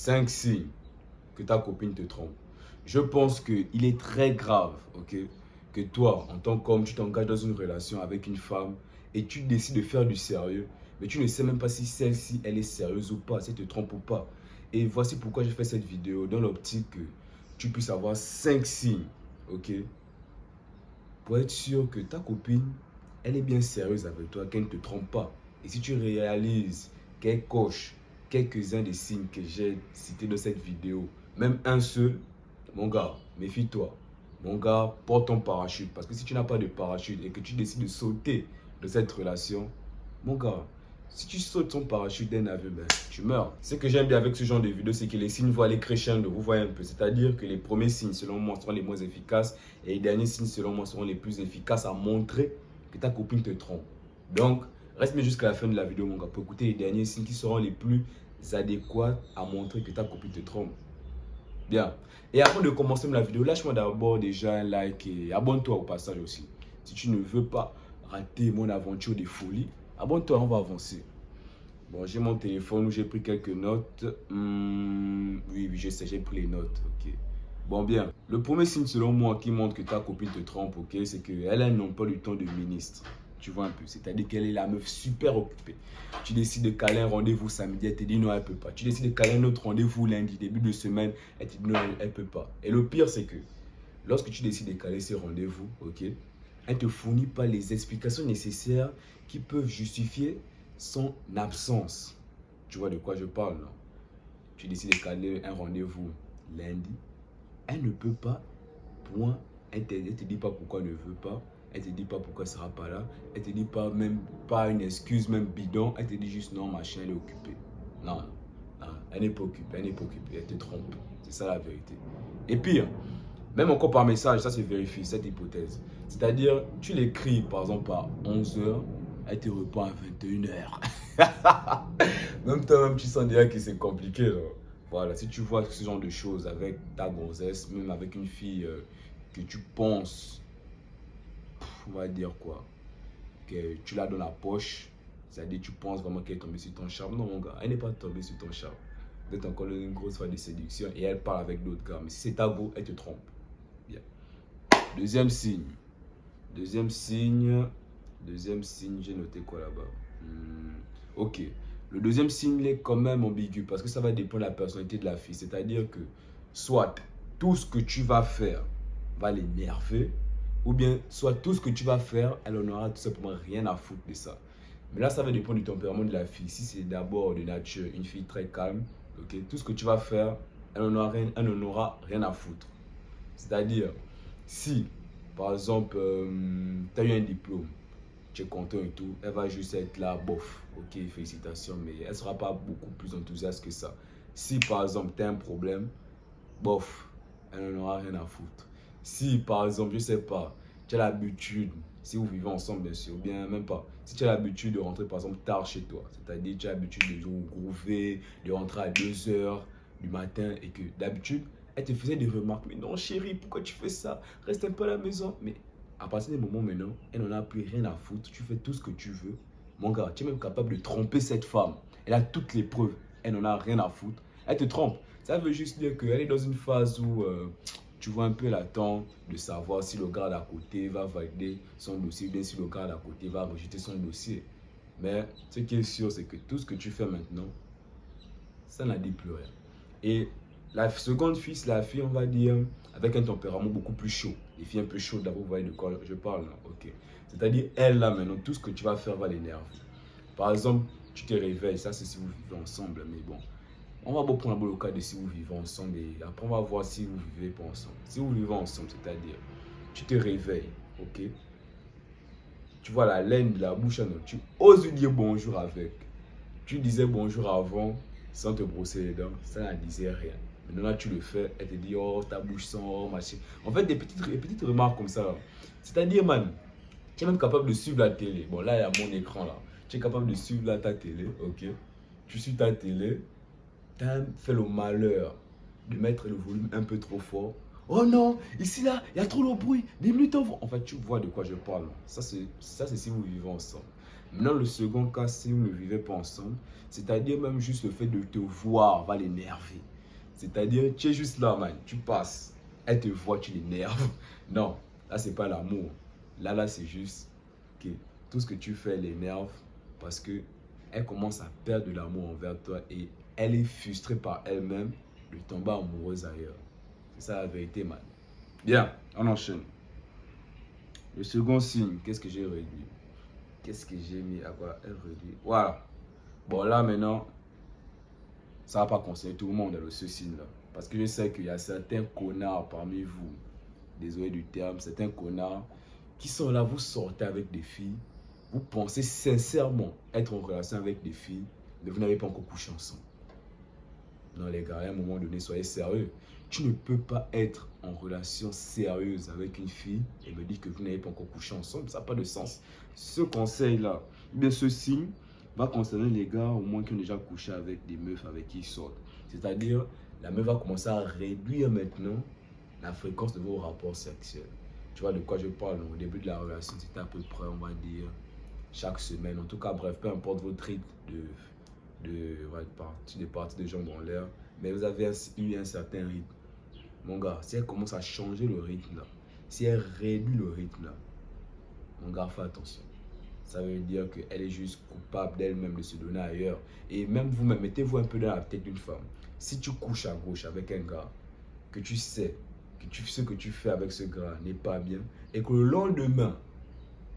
5 signes que ta copine te trompe. Je pense qu'il est très grave, ok, que toi, en tant qu'homme, tu t'engages dans une relation avec une femme et tu décides de faire du sérieux, mais tu ne sais même pas si celle-ci, elle est sérieuse ou pas, si elle te trompe ou pas. Et voici pourquoi j'ai fait cette vidéo, dans l'optique que tu puisses avoir 5 signes, ok, pour être sûr que ta copine, elle est bien sérieuse avec toi, qu'elle ne te trompe pas. Et si tu réalises qu'elle coche quelques-uns des signes que j'ai cités dans cette vidéo, même un seul, mon gars, méfie-toi. Mon gars, porte ton parachute. Parce que si tu n'as pas de parachute et que tu décides de sauter de cette relation, mon gars, si tu sautes ton parachute d'un avion, ben, tu meurs. Ce que j'aime bien avec ce genre de vidéo, c'est que les signes vont aller crescendo. Vous voyez un peu. C'est-à-dire que les premiers signes, selon moi, seront les moins efficaces. Et les derniers signes, selon moi, seront les plus efficaces à montrer que ta copine te trompe. Donc, reste bien jusqu'à la fin de la vidéo, mon gars, pour écouter les derniers signes qui seront les plus adéquats à montrer que ta copine te trompe. Bien. Et avant de commencer la vidéo, lâche-moi d'abord déjà un like et abonne-toi au passage aussi. Si tu ne veux pas rater mon aventure de folie, abonne-toi, on va avancer. Bon, j'ai mon téléphone où j'ai pris quelques notes. Oui, je sais, j'ai pris les notes. Ok. Bon, bien. Le premier signe, selon moi, qui montre que ta copine te trompe, ok, c'est qu'elle a un emploi du temps de ministre. Tu vois un peu. C'est-à-dire qu'elle est la meuf super occupée. Tu décides de caler un rendez-vous samedi, elle te dit non, elle ne peut pas. Tu décides de caler un autre rendez-vous lundi, début de semaine, elle te dit non, elle ne peut pas. Et le pire, c'est que lorsque tu décides de caler ces rendez-vous, ok, elle ne te fournit pas les explications nécessaires qui peuvent justifier son absence. Tu vois de quoi je parle, non? Tu décides de caler un rendez-vous lundi, elle ne peut pas, point. Elle te dit pas pourquoi elle ne veut pas. Elle te dit pas pourquoi elle sera pas là. Elle te dit pas même pas une excuse, même bidon. Elle te dit juste non, machin, elle est occupée. Non, non, elle n'est pas occupée, elle n'est pas occupée, elle te trompe. C'est ça la vérité. Et pire, même encore par message, ça se vérifie, cette hypothèse. C'est-à-dire, tu l'écris par exemple à 11h, elle te répond à 21h. Même toi-même, tu sens déjà que c'est compliqué. Là. Voilà, si tu vois ce genre de choses avec ta grossesse, même avec une fille que tu penses, on va dire quoi, que tu l'as dans la poche, c'est-à-dire tu penses vraiment qu'elle est tombée sur ton charme. Non, mon gars, elle n'est pas tombée sur ton charme. Vous êtes encore dans une grosse phase de séduction et elle parle avec d'autres gars. Mais si c'est ta go, elle te trompe. Bien. Deuxième signe. Deuxième signe. Deuxième signe, j'ai noté quoi là-bas? Ok. Le deuxième signe il est quand même ambigu parce que ça va dépendre de la personnalité de la fille. C'est-à-dire que soit tout ce que tu vas faire va l'énerver, ou bien soit tout ce que tu vas faire, elle en aura tout simplement rien à foutre de ça. Mais là, ça va dépendre du tempérament de la fille. Si c'est d'abord de nature une fille très calme, ok, tout ce que tu vas faire, elle n'en aura rien à foutre. C'est-à-dire, si par exemple, tu as eu un diplôme, tu es content et tout, elle va juste être là, bof, ok, félicitations, mais elle ne sera pas beaucoup plus enthousiaste que ça. Si par exemple, tu as un problème, bof, elle n'en aura rien à foutre. Si par exemple, je ne sais pas, tu as l'habitude, si vous vivez ensemble bien sûr, ou bien même pas, si tu as l'habitude de rentrer par exemple tard chez toi, c'est-à-dire tu as l'habitude de groover, de rentrer à 2h du matin et que d'habitude, elle te faisait des remarques, mais non chérie, pourquoi tu fais ça? Reste un peu à la maison. Mais à partir du moment maintenant, elle n'en a plus rien à foutre, tu fais tout ce que tu veux. Mon gars, tu es même capable de tromper cette femme. Elle a toutes les preuves, elle n'en a rien à foutre. Elle te trompe. Ça veut juste dire qu'elle est dans une phase où tu vois un peu l'attente de savoir si le gars d'à côté va valider son dossier, ou bien si le gars d'à côté va rejeter son dossier. Mais ce qui est sûr, c'est que tout ce que tu fais maintenant, ça n'a dit plus rien. Et la seconde fille, c'est la fille, on va dire, avec un tempérament beaucoup plus chaud. Les filles un peu chaudes, d'abord, vous voyez de quoi je parle, là. Ok. C'est-à-dire, elle, là, maintenant, tout ce que tu vas faire va l'énerver. Par exemple, tu te réveilles, ça, c'est si vous vivez ensemble, mais bon. On va prendre le cas de si vous vivez ensemble et après, on va voir si vous vivez pas ensemble. Si vous vivez ensemble, c'est-à-dire, tu te réveilles, ok? Tu vois la laine de la bouche, non? Tu oses lui dire bonjour avec. Tu disais bonjour avant sans te brosser les dents, ça ne disait rien. Maintenant là, tu le fais, elle te dit oh ta bouche sent, oh machin. En fait, des petites remarques comme ça. C'est-à-dire, man, tu es même capable de suivre la télé. Bon, là, il y a mon écran là. Tu es capable de suivre là ta télé, ok? Tu suis ta télé, tu as fait le malheur de mettre le volume un peu trop fort. Oh non, ici là, il y a trop de bruit, des minutes avant. En fait, tu vois de quoi je parle. Ça, c'est si vous vivez ensemble. Maintenant, le second cas, si vous ne vivez pas ensemble, c'est-à-dire même juste le fait de te voir va l'énerver. C'est-à-dire, tu es juste là, man. Tu passes. Elle te voit, tu l'énerves. Non, là, c'est pas l'amour. Là, c'est juste que tout ce que tu fais l'énerve parce que elle commence à perdre de l'amour envers toi et elle est frustrée par elle-même de tomber amoureuse ailleurs. C'est ça la vérité, man. Bien, on enchaîne. Le second signe, qu'est-ce que j'ai réduit? Qu'est-ce que j'ai mis à quoi elle réduit? Voilà. Bon, là, maintenant, ça ne va pas concerner tout le monde, ce signe-là. Parce que je sais qu'il y a certains connards parmi vous, désolé du terme, certains connards qui sont là, vous sortez avec des filles, vous pensez sincèrement être en relation avec des filles, mais vous n'avez pas encore couché ensemble. Non les gars, à un moment donné, soyez sérieux. Tu ne peux pas être en relation sérieuse avec une fille et me dire que vous n'avez pas encore couché ensemble, ça n'a pas de sens. Ce conseil-là, bien ce signe, va concerner les gars au moins qui ont déjà couché avec des meufs avec qui ils sortent. C'est-à-dire, la meuf va commencer à réduire maintenant la fréquence de vos rapports sexuels. Tu vois de quoi je parle? Au début de la relation, c'était à peu près, on va dire, chaque semaine. En tout cas, bref, peu importe votre rythme de partie de jambes en l'air, mais vous avez eu un certain rythme. Mon gars, si elle commence à changer le rythme là, si elle réduit le rythme là, mon gars, fais attention. Ça veut dire qu'elle est juste coupable d'elle-même de se donner ailleurs. Et même vous-même, mettez-vous un peu dans la tête d'une femme. Si tu couches à gauche avec un gars, que tu sais que ce que tu fais avec ce gars n'est pas bien, et que le lendemain,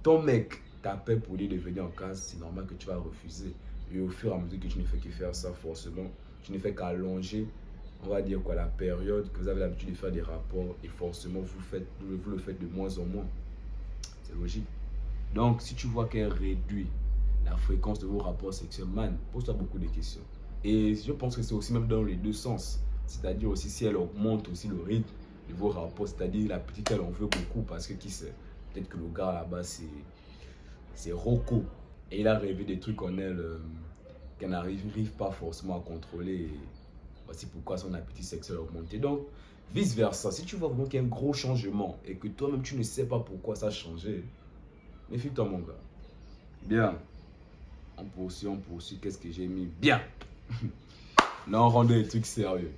ton mec t'appelle pour lui de venir en casa, c'est normal que tu vas refuser. Et au fur et à mesure que tu ne fais que faire ça, forcément, tu ne fais qu'allonger, on va dire quoi, la période que vous avez l'habitude de faire des rapports, et forcément, vous le faites de moins en moins. C'est logique. Donc, si tu vois qu'elle réduit la fréquence de vos rapports sexuels, man, pose-toi beaucoup de questions. Et je pense que c'est aussi même dans les deux sens. C'est-à-dire aussi si elle augmente aussi le rythme de vos rapports, c'est-à-dire la petite, elle en veut beaucoup parce que qui sait, peut-être que le gars là-bas, c'est Rocco. Et il a rêvé des trucs en elle qu'elle n'arrive pas forcément à contrôler. Et voici pourquoi son appétit sexuel a augmenté. Donc, vice-versa, si tu vois vraiment qu'il y a un gros changement et que toi-même tu ne sais pas pourquoi ça a changé, méfie-toi mon gars. Bien. On poursuit. Qu'est-ce que j'ai mis? Bien. Là, on rentre dans des trucs sérieux.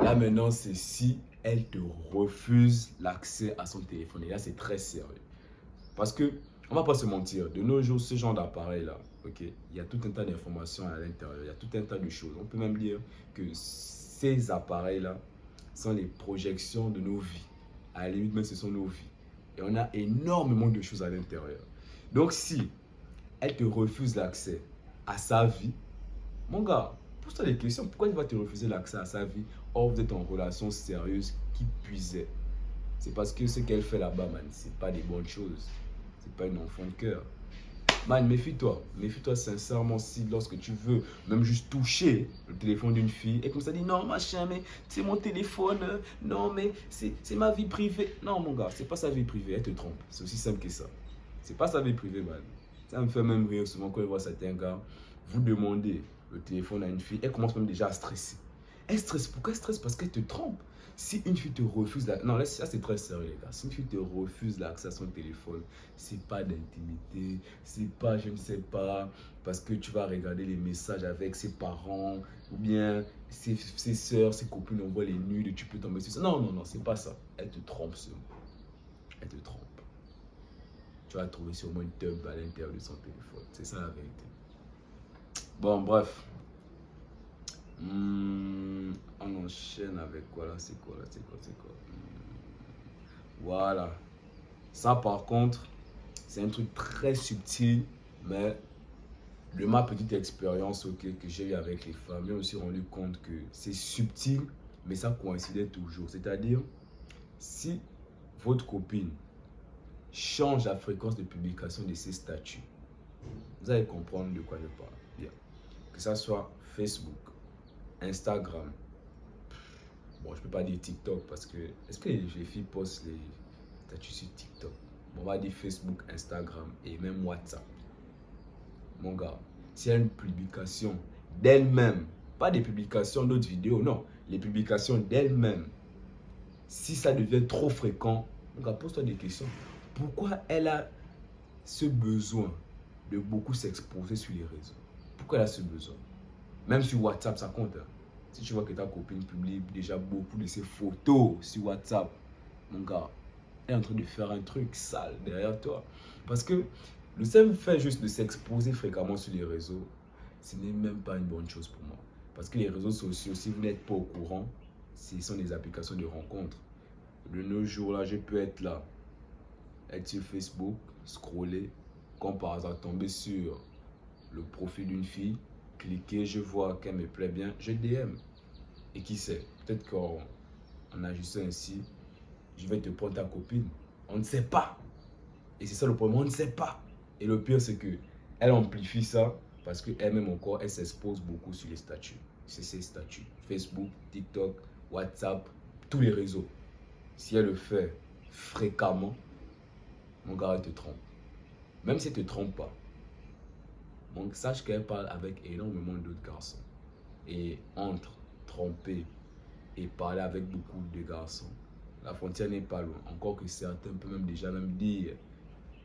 Là, maintenant, c'est si elle te refuse l'accès à son téléphone. Et là, c'est très sérieux. Parce que, on va pas se mentir, de nos jours, ce genre d'appareil-là, ok, il y a tout un tas d'informations à l'intérieur. Il y a tout un tas de choses. On peut même dire que ces appareils-là sont les projections de nos vies. À la limite, même ce sont nos vies. Et on a énormément de choses à l'intérieur. Donc, si elle te refuse l'accès à sa vie, mon gars, pose-toi des questions. Pourquoi il va te refuser l'accès à sa vie? Or, vous êtes en relation sérieuse qui puisait. C'est parce que ce qu'elle fait là-bas, man, c'est pas des bonnes choses. C'est pas une enfant de cœur. Man, méfie-toi. Méfie-toi sincèrement si lorsque tu veux même juste toucher le téléphone d'une fille et comme ça dit non machin mais c'est mon téléphone, non mais c'est ma vie privée. Non mon gars, c'est pas sa vie privée, elle te trompe. C'est aussi simple que ça. C'est pas sa vie privée, man. Ça me fait même rire souvent quand je vois certains gars, vous demandez le téléphone à une fille, elle commence même déjà à stresser. Elle stresse. Pourquoi elle stresse? Parce qu'elle te trompe. Si une fille te refuse la... Non, là, ça c'est très sérieux, les gars. Si une fille te refuse l'accès à son téléphone, c'est pas d'intimité, c'est pas, je ne sais pas, parce que tu vas regarder les messages avec ses parents, ou bien ses soeurs, ses copines envoient les nudes, et tu peux tomber sur ça. Non, non, non, c'est pas ça. Elle te trompe seulement. Elle te trompe. Tu vas trouver sûrement une tub à l'intérieur de son téléphone. C'est ça la vérité. Bon, bref. On enchaîne avec quoi là? C'est quoi là? C'est quoi? Voilà. Ça par contre, c'est un truc très subtil, mais de ma petite expérience que j'ai eu avec les femmes, je me suis rendu compte que c'est subtil, mais ça coïncidait toujours. C'est-à-dire, si votre copine change la fréquence de publication de ses statuts, vous allez comprendre de quoi je parle. Bien. Que ça soit Facebook, Instagram, bon, je peux pas dire TikTok parce que, est-ce que les filles postent les statuts sur TikTok? Bon, on va dire Facebook, Instagram et même WhatsApp. Mon gars, s'il y a une publication d'elle-même, pas des publications d'autres vidéos, non, les publications d'elle-même, si ça devient trop fréquent, mon gars, pose-toi des questions. Pourquoi elle a ce besoin de beaucoup s'exposer sur les réseaux? Pourquoi elle a ce besoin? Même sur WhatsApp, ça compte. Hein? Si tu vois que ta copine publie déjà beaucoup de ses photos sur WhatsApp, mon gars, elle est en train de faire un truc sale derrière toi. Parce que le simple fait juste de s'exposer fréquemment sur les réseaux, ce n'est même pas une bonne chose pour moi. Parce que les réseaux sociaux, si vous n'êtes pas au courant, ce sont des applications de rencontres. De nos jours, là, je peux être là, être sur Facebook, scroller, comme par hasard tomber sur le profil d'une fille, cliquer, je vois qu'elle me plaît bien, je DM. Et qui sait, peut-être qu'en agissant ainsi, je vais te prendre ta copine. On ne sait pas. Et c'est ça le problème, on ne sait pas. Et le pire, c'est que elle amplifie ça parce qu'elle-même encore, elle s'expose beaucoup sur les statuts. C'est ses statuts. Facebook, TikTok, WhatsApp, tous les réseaux. Si elle le fait fréquemment, mon gars, elle te trompe. Même si elle ne te trompe pas, donc sache qu'elle parle avec énormément d'autres garçons. Et entre tromper et parler avec beaucoup de garçons, la frontière n'est pas loin. Encore que certains peuvent même déjà dire,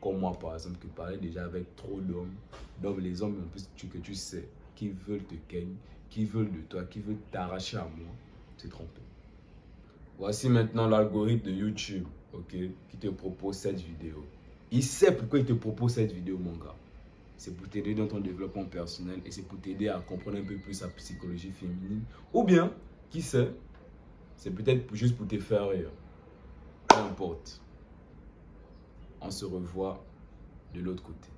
comme moi par exemple, que parler déjà avec trop d'hommes. Donc les hommes en plus que tu sais, qui veulent te ken, qui veulent de toi, qui veulent t'arracher à moi, c'est tromper. Voici maintenant l'algorithme de YouTube, ok, qui te propose cette vidéo. Il sait pourquoi il te propose cette vidéo, mon gars. C'est pour t'aider dans ton développement personnel et c'est pour t'aider à comprendre un peu plus la psychologie féminine. Ou bien, qui sait, c'est peut-être juste pour te faire rire. Peu importe. On se revoit de l'autre côté.